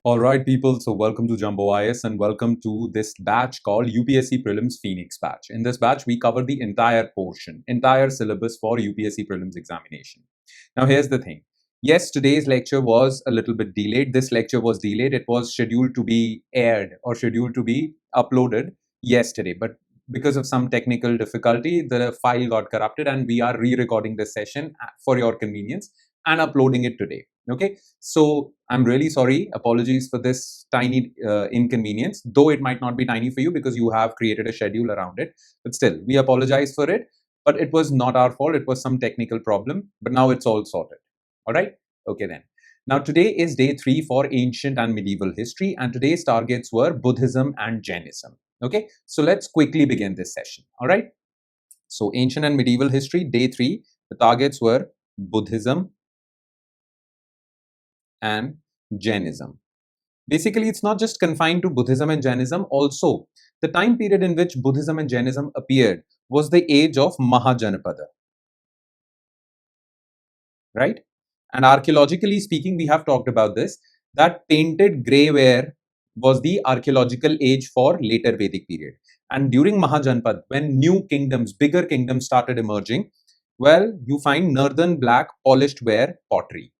All right, people. So welcome to Jumbo IAS and welcome to this batch called UPSC Prelims Phoenix batch. In this batch, we cover the entire portion, entire syllabus for UPSC Prelims examination. Now, here's the thing. Yes, today's lecture was a little bit delayed. This lecture was delayed. It was scheduled to be aired or scheduled to be uploaded yesterday. But because of some technical difficulty, the file got corrupted and we are re-recording this session for your convenience and uploading it today. Okay, so I'm really sorry. Apologies for this tiny inconvenience, though it might not be tiny for you because you have created a schedule around it. But still, we apologize for it. But it was not our fault. It was some technical problem. But now it's all sorted. All right. Okay, then. Now, today is day 3 for ancient and medieval history. And today's targets were Buddhism and Jainism. Okay, so let's quickly begin this session. All right. So, ancient and medieval history, day 3, the targets were Buddhism and Jainism. Basically, it's not just confined to Buddhism and Jainism. Also, the time period in which Buddhism and Jainism appeared was the age of Mahajanapada. Right? And archaeologically speaking, we have talked about this, that painted grey ware was the archaeological age for later Vedic period. And during Mahajanpad, when new kingdoms, bigger kingdoms started emerging, well, you find northern black polished ware pottery.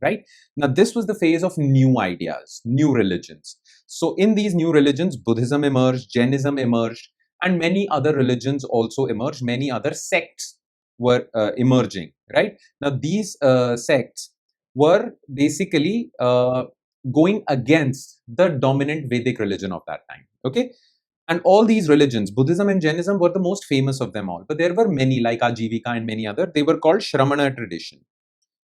Right? Now, this was the phase of new ideas, new religions. So, in these new religions, Buddhism emerged, Jainism emerged, and many other religions also emerged. Many other sects were emerging. Right? Now, these sects were basically going against the dominant Vedic religion of that time. Okay? And all these religions, Buddhism and Jainism, were the most famous of them all. But there were many, like Ajivika and many other. They were called Shramana tradition.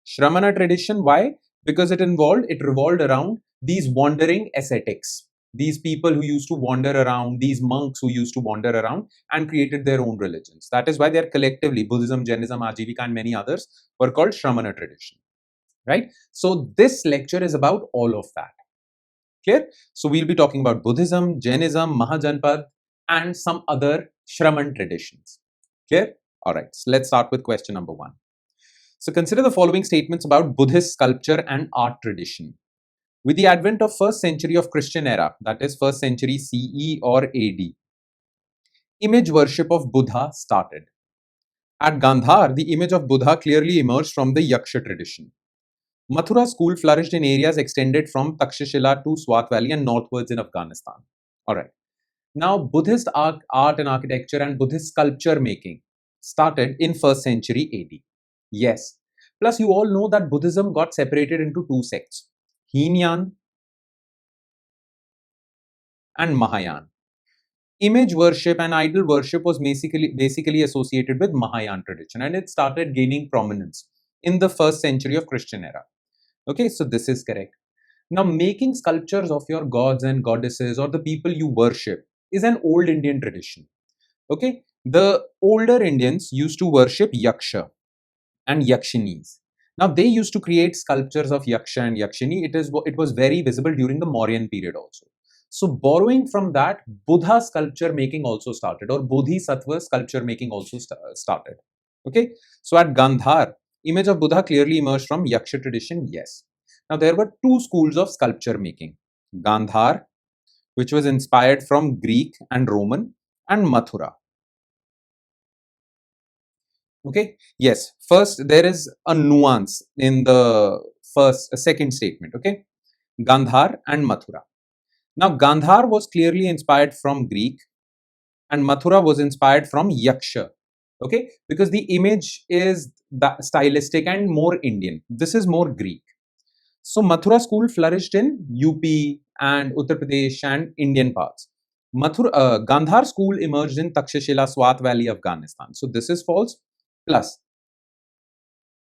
Shramana tradition, why? Because it revolved around these wandering ascetics, these people who used to wander around, these monks who used to wander around and created their own religions. That is why they are collectively, Buddhism, Jainism, Ajivika and many others were called Shramana tradition. Right? So this lecture is about all of that. Clear? So we'll be talking about Buddhism, Jainism, Mahajanpad and some other Shraman traditions. Clear? Alright, so let's start with question number 1. So consider the following statements about Buddhist sculpture and art tradition. With the advent of 1st century of Christian era, that is 1st century CE or AD, image worship of Buddha started. At Gandhar, the image of Buddha clearly emerged from the Yaksha tradition. Mathura school flourished in areas extended from Takshashila to Swat Valley and northwards in Afghanistan. Alright. Now, Buddhist art and architecture and Buddhist sculpture making started in 1st century AD. Yes. Plus, you all know that Buddhism got separated into 2 sects, Heenyan and Mahayana. Image worship and idol worship was basically associated with Mahayana tradition, and it started gaining prominence in the 1st century of Christian era. Okay, so this is correct. Now, making sculptures of your gods and goddesses or the people you worship is an old Indian tradition. Okay, the older Indians used to worship Yaksha and Yakshinis. Now, they used to create sculptures of Yaksha and Yakshini. It was very visible during the Mauryan period also. So, borrowing from that, Buddha sculpture making also started, or Bodhisattva sculpture making also started. Okay, so at Gandhar, image of Buddha clearly emerged from Yaksha tradition, yes. Now, there were 2 schools of sculpture making. Gandhar, which was inspired from Greek and Roman, and Mathura. Okay, yes, first there is a nuance in the second statement. Okay, Gandhar and Mathura. Now, Gandhar was clearly inspired from Greek and Mathura was inspired from Yaksha. Okay, because the image is stylistic and more Indian. This is more Greek. So, Mathura school flourished in UP and Uttar Pradesh and Indian parts. Gandhar school emerged in Takshashila, Swat Valley, Afghanistan. So, this is false. Plus,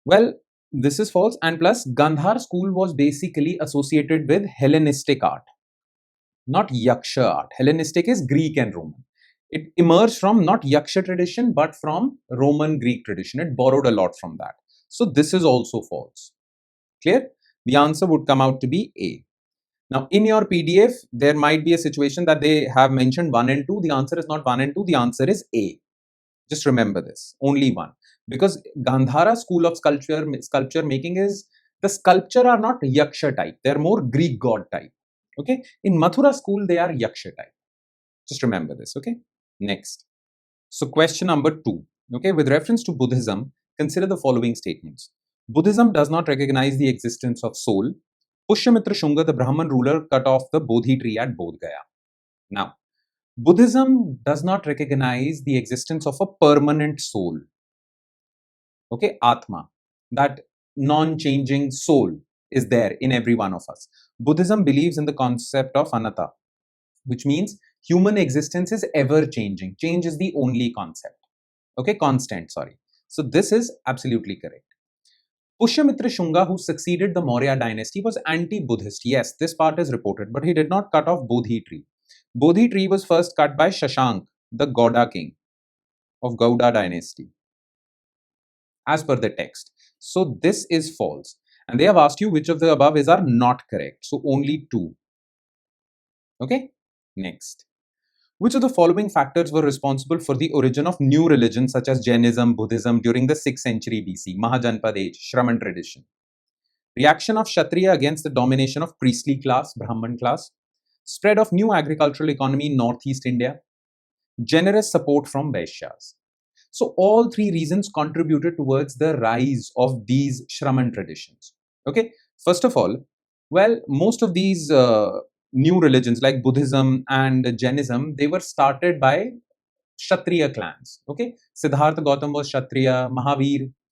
well, this is false, and plus Gandhar school was basically associated with Hellenistic art, not Yaksha art. Hellenistic is Greek and Roman. It emerged from not Yaksha tradition but from Roman Greek tradition. It borrowed a lot from that. So this is also false. Clear? The answer would come out to be A. Now, in your PDF, there might be a situation that they have mentioned 1 and 2. The answer is not 1 and 2. The answer is A. Just remember this, only one. Because Gandhara school of sculpture making is The sculpture are not Yaksha type, they're more Greek god type. Okay, in Mathura school, they are Yaksha type. Just remember this, okay? Next. So, question number 2. Okay, with reference to Buddhism, consider the following statements. Buddhism does not recognize the existence of soul. Pushyamitra Shunga, the Brahman ruler, cut off the Bodhi tree at Bodh Gaya. Now, Buddhism does not recognize the existence of a permanent soul. Okay, Atma, that non-changing soul is there in every one of us. Buddhism believes in the concept of anatta, which means human existence is ever changing. Change is the only concept. Okay, constant, sorry. So this is absolutely correct. Pushyamitra Shunga, who succeeded the Maurya dynasty, was anti-Buddhist. Yes, this part is reported, but he did not cut off Bodhi tree. Bodhi tree was first cut by Shashank, the Gauda king of Gauda dynasty, as per the text. So this is false. And they have asked you which of the above are not correct. So only 2. Okay, next. Which of the following factors were responsible for the origin of new religions such as Jainism, Buddhism during the 6th century BC, Mahajanpad age, Shraman tradition? Reaction of Kshatriya against the domination of priestly class, Brahman class, spread of new agricultural economy in northeast India, generous support from Vaishyas. So all 3 reasons contributed towards the rise of these Shraman traditions. Okay, first of all, well, most of these new religions like Buddhism and Jainism, they were started by Kshatriya clans. Okay, Siddhartha Gautam was Kshatriya,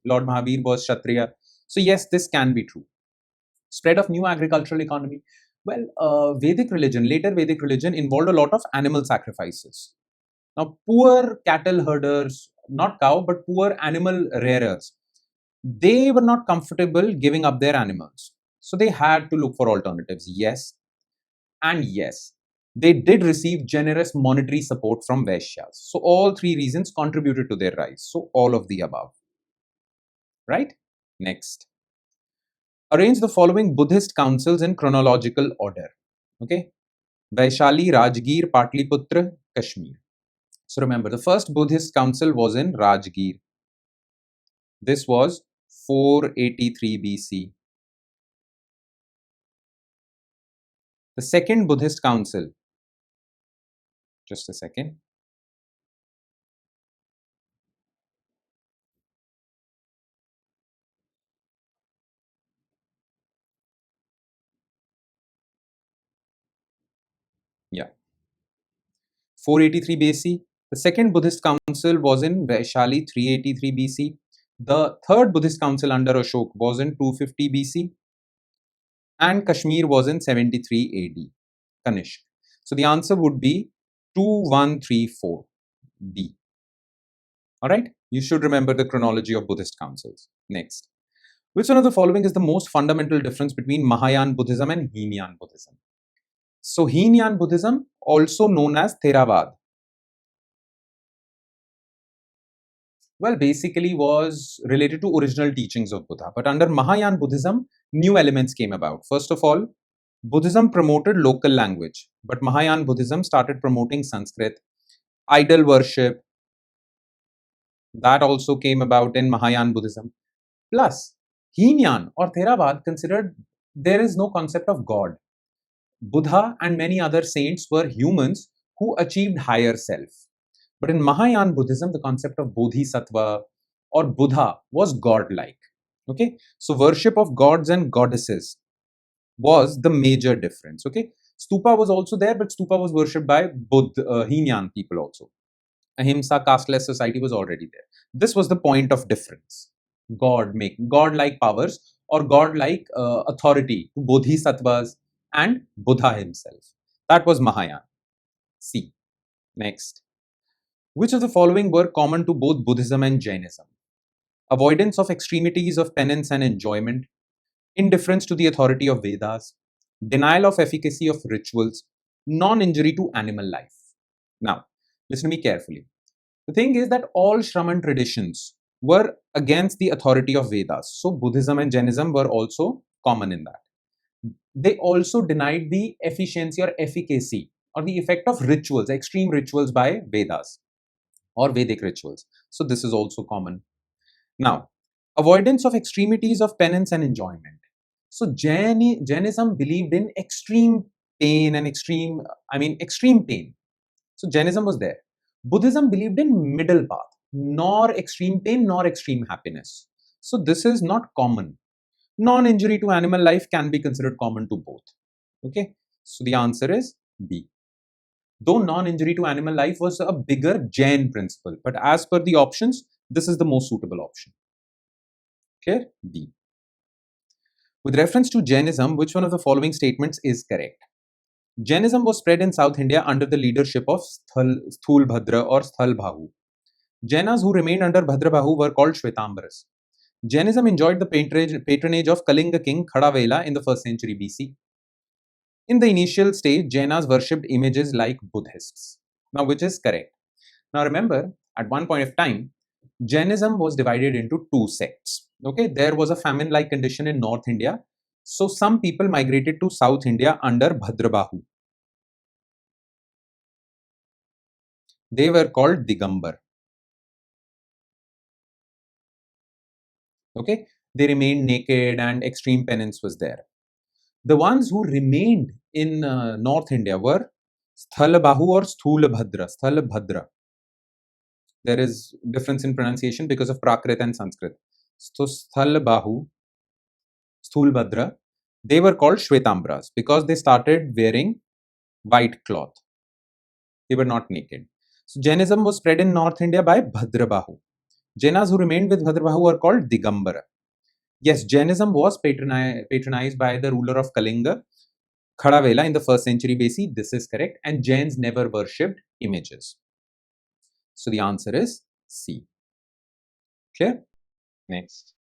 Lord Mahavir was Kshatriya. So yes, this can be true. Spread of new agricultural economy. Well, Vedic religion, later Vedic religion involved a lot of animal sacrifices. Now, poor cattle herders, not cow, but poor animal rearers, they were not comfortable giving up their animals. So they had to look for alternatives. Yes, and yes, they did receive generous monetary support from Vaishyas. So all 3 reasons contributed to their rise. So all of the above. Right? Next. Arrange the following Buddhist councils in chronological order. Okay? Vaishali, Rajgir, Patliputra, Kashmir. So remember, the first Buddhist council was in Rajgir. This was 483 BC. The second Buddhist council, just a second. Yeah, 483 BC. The second Buddhist council was in Vaishali, 383 BC. The third Buddhist council under Ashok was in 250 BC. And Kashmir was in 73 AD. Kanishk. So the answer would be 2134 B. Alright, you should remember the chronology of Buddhist councils. Next. Which one of the following is the most fundamental difference between Mahayana Buddhism and Heenan Buddhism? So Heenan Buddhism, also known as Theravada, well, basically was related to original teachings of Buddha. But under Mahayana Buddhism, new elements came about. First of all, Buddhism promoted local language, but Mahayana Buddhism started promoting Sanskrit. Idol worship, that also came about in Mahayana Buddhism. Plus, Heenan or Theravada considered there is no concept of God. Buddha and many other saints were humans who achieved higher self. But in Mahayana Buddhism, the concept of Bodhisattva or Buddha was god-like. Okay, so worship of gods and goddesses was the major difference. Okay, stupa was also there, but stupa was worshipped by Heenan people also. Ahimsa, casteless society was already there. This was the point of difference. God-like powers or god-like authority to bodhisattvas and Buddha himself. That was Mahayana. C. Next. Which of the following were common to both Buddhism and Jainism? Avoidance of extremities of penance and enjoyment, indifference to the authority of Vedas, denial of efficacy of rituals, non-injury to animal life. Now, listen to me carefully. The thing is that all Shraman traditions were against the authority of Vedas. So Buddhism and Jainism were also common in that. They also denied the efficiency or efficacy or the effect of rituals, extreme rituals by Vedas or Vedic rituals. So this is also common. Now, avoidance of extremities of penance and enjoyment. So Jainism believed in extreme pain and extreme pain. So Jainism was there. Buddhism believed in middle path, nor extreme pain, nor extreme happiness. So this is not common. Non-injury to animal life can be considered common to both. Okay, so the answer is B. Though non-injury to animal life was a bigger Jain principle, but as per the options, this is the most suitable option. Clear? B. With reference to Jainism, which one of the following statements is correct? Jainism was spread in South India under the leadership of Sthulbhadra or Sthalbhahu. Jainas who remained under Bhadrabahu were called Shvetambras. Jainism enjoyed the patronage of Kalinga king Khadavela in the 1st century BC. In the initial stage, Jainas worshipped images like Buddhists. Now, which is correct? Now, remember, at one point of time, Jainism was divided into two sects. Okay, there was a famine-like condition in North India. So, some people migrated to South India under Bhadrabahu. They were called Digambar. Okay, they remained naked and extreme penance was there. The ones who remained in North India were Sthalbahu or Sthulabhadra. Sthalabhadra. There is difference in pronunciation because of Prakrit and Sanskrit. So Sthalbahu, Sthulbhadra, they were called Shvetambras because they started wearing white cloth. They were not naked. So Jainism was spread in North India by Bhadrabahu. Jainas who remained with Bhadrabahu were called Digambara. Yes, Jainism was patronized by the ruler of Kalinga, Khadavela in the 1st century BC. This is correct. And Jains never worshipped images. So the answer is C. Clear? Next.